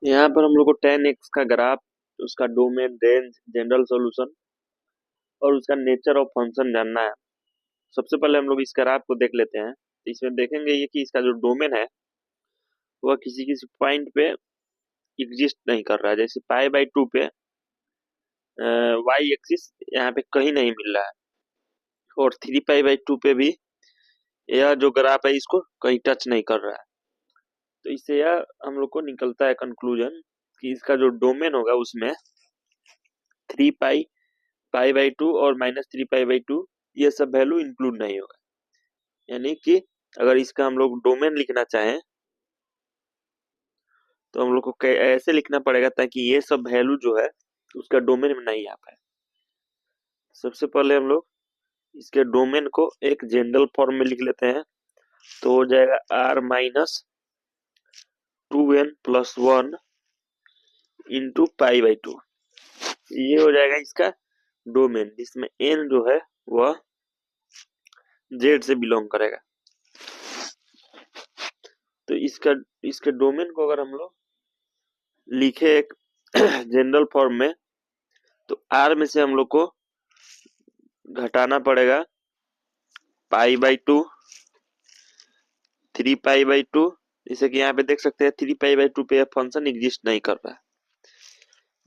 यहाँ पर हम लोग को tan x का ग्राफ, उसका डोमेन, रेंज, जनरल सॉल्यूशन और उसका नेचर ऑफ फंक्शन जानना है। सबसे पहले हम लोग इस ग्राफ को देख लेते हैं। तो इसमें देखेंगे ये कि इसका जो डोमेन है वह किसी किसी पॉइंट पे एग्जिस्ट नहीं कर रहा है। जैसे पाई बाई टू पे वाई एक्सिस यहाँ पे कहीं नहीं मिल रहा है, और थ्री पाई बाई टू पे भी यह जो ग्राफ है इसको कहीं टच नहीं कर रहा है। तो इससे यह हम लोग को निकलता है कंक्लूजन कि इसका जो डोमेन होगा उसमें three pi, pi by two और minus three pi by two ये सब वैल्यू इंक्लूड नहीं होगा। यानी कि अगर इसका हम लोग डोमेन लिखना चाहें तो हम लोग को ऐसे लिखना पड़ेगा ताकि ये सब वैल्यू जो है उसका डोमेन में नहीं आ पाए। सबसे पहले हम लोग इसके डोमेन को एक जनरल फॉर्म में लिख लेते हैं। तो हो जाएगा r minus two n plus one into pi by two. ये हो जाएगा इसका डोमेन, जिसमें एन जो है वह जेड से बिलोंग करेगा। तो इसके डोमेन को अगर हम लोग लिखे एक जनरल फॉर्म में, तो आर में से हम लोग को घटाना पड़ेगा pi by two, three pi by two. जैसे कि यहाँ पे देख सकते हैं थ्री पाई बाई टू पे फंक्शन एग्जिस्ट नहीं कर रहा है।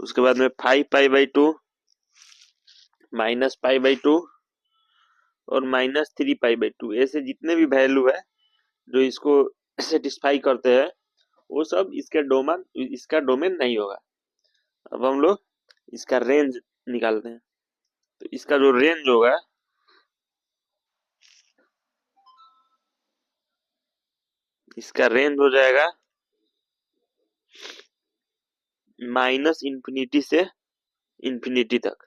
उसके बाद में five pi by two, minus pi by two और minus three pi by two. ऐसे जितने भी वैल्यू है जो इसको सेटिस्फाई करते हैं वो सब इसका डोमेन नहीं होगा। अब हम लोग इसका रेंज निकालते हैं। तो इसका जो रेंज होगा इसका रेंज हो जाएगा माइनस इंफिनिटी से इंफिनिटी तक।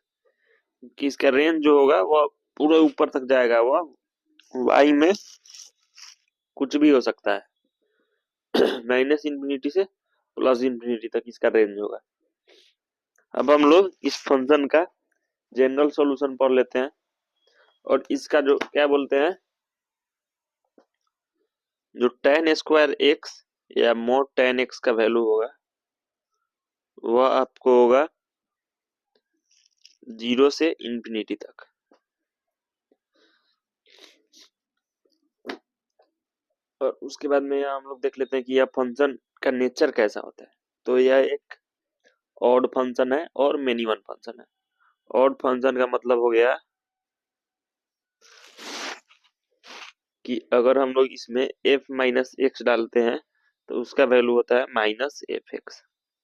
कि इसका रेंज जो होगा वह पूरे ऊपर तक जाएगा, वह वाई में कुछ भी हो सकता है। माइनस इंफिनिटी से प्लस इंफिनिटी तक इसका रेंज होगा। अब हम लोग इस फंक्शन का जनरल सॉल्यूशन पढ़ लेते हैं। और इसका जो क्या बोलते हैं, जो tan स्क्वायर एक्स या मोड tan एक्स का वैल्यू होगा वह आपको होगा 0 से इंफिनिटी तक। और उसके बाद में हम लोग देख लेते हैं कि यह फंक्शन का नेचर कैसा होता है। तो यह एक ऑड फंक्शन है और मेनी वन फंक्शन है। ऑड फंक्शन का मतलब हो गया कि अगर हम लोग इसमें f माइनस एक्स डालते हैं तो उसका वैल्यू होता है माइनस एफ एक्स।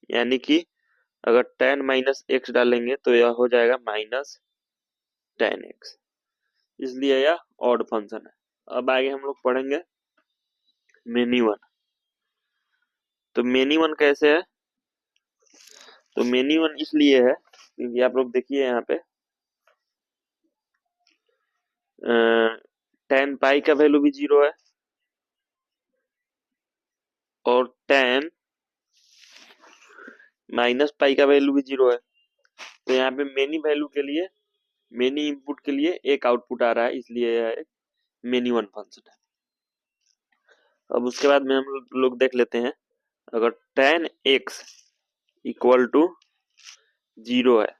यानी कि अगर tan माइनस एक्स डालेंगे तो यह हो जाएगा माइनस tan एक्स। इसलिए यह ऑड फंक्शन है। अब आगे हम लोग पढ़ेंगे मेनी वन। तो मेनी वन कैसे है? तो मेनी वन इसलिए है क्योंकि आप लोग देखिए यहाँ पे tan पाई का वैल्यू भी 0 है और tan माइनस पाई का वैल्यू भी 0 है। तो यहाँ पे मेनी वैल्यू के लिए, मेनी इनपुट के लिए एक आउटपुट आ रहा है, इसलिए यह एक मेनी वन फंक्शन है। अब उसके बाद में हम लोग देख लेते हैं, अगर tan x इक्वल टू 0 है,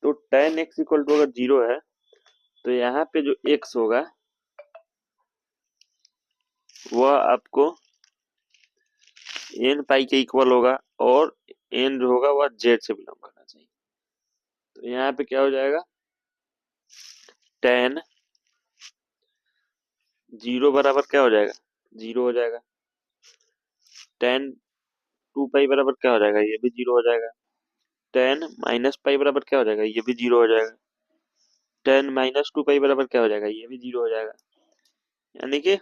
तो tan x इक्वल टू अगर 0 है तो यहाँ पे जो x होगा वह आपको n पाई के इक्वल होगा और n जो होगा वह z से बिलोंग करना चाहिए। तो यहाँ पे क्या हो जाएगा, tan 0 बराबर क्या हो जाएगा, 0 हो जाएगा। tan 2 पाई बराबर क्या हो जाएगा, ये भी 0 हो जाएगा। tan माइनस पाई बराबर क्या हो जाएगा, ये भी 0 हो जाएगा। tan माइनस 2 पाई बराबर क्या हो जाएगा, ये भी 0 हो जाएगा। यानी कि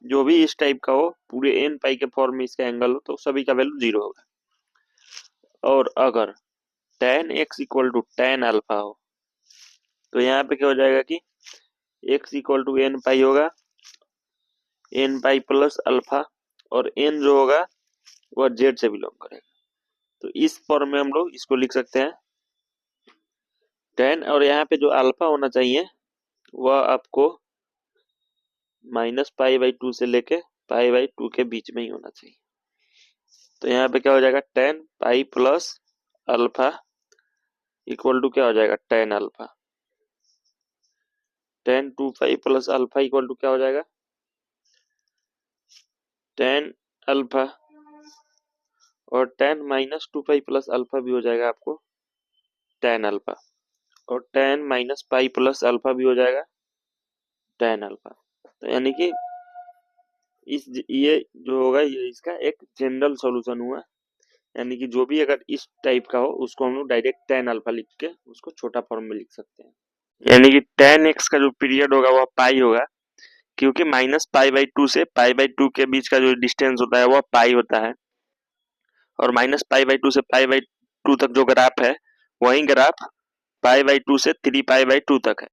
जो भी इस टाइप का हो, पूरे n पाई के फॉर्म में इसका एंगल हो, तो सभी का वैल्यू 0 होगा। और अगर tan x equal to tan alpha हो तो यहाँ पे क्या हो जाएगा कि x equal to n pi होगा, n पाई प्लस अल्फा, और n जो होगा वह z से बिलोंग करेगा। तो इस फॉर्म में हम लोग इसको लिख सकते हैं tan, और यहाँ पे जो अल्फा होना चाहिए वह आपको माइनस पाई बाई टू से लेके पाई बाई टू के बीच में ही होना चाहिए। तो यहाँ पे क्या हो जाएगा, tan pi plus alpha equal to क्या हो जाएगा, tan alpha. Tan two pi plus alpha equal to क्या हो जाएगा, टेन अल्फा। और tan minus two pi plus alpha भी हो जाएगा आपको टेन अल्फा। और tan minus pi plus alpha भी हो जाएगा टेन अल्फा। तो यानी कि ये जो होगा ये इसका एक जनरल सॉल्यूशन हुआ। यानी कि जो भी अगर इस टाइप का हो उसको हम लोग डायरेक्ट टेन अल्फा लिख के उसको छोटा फॉर्म में लिख सकते हैं। यानी कि टेन एक्स का जो पीरियड होगा वह पाई होगा, क्योंकि माइनस पाई बाई टू से पाई बाई टू के बीच का जो डिस्टेंस होता है वह पाई होता है। और माइनस पाई बाई टू से पाई बाई टू तक जो ग्राफ है वही ग्राफ पाई बाई टू से थ्री पाई बाई टू तक है।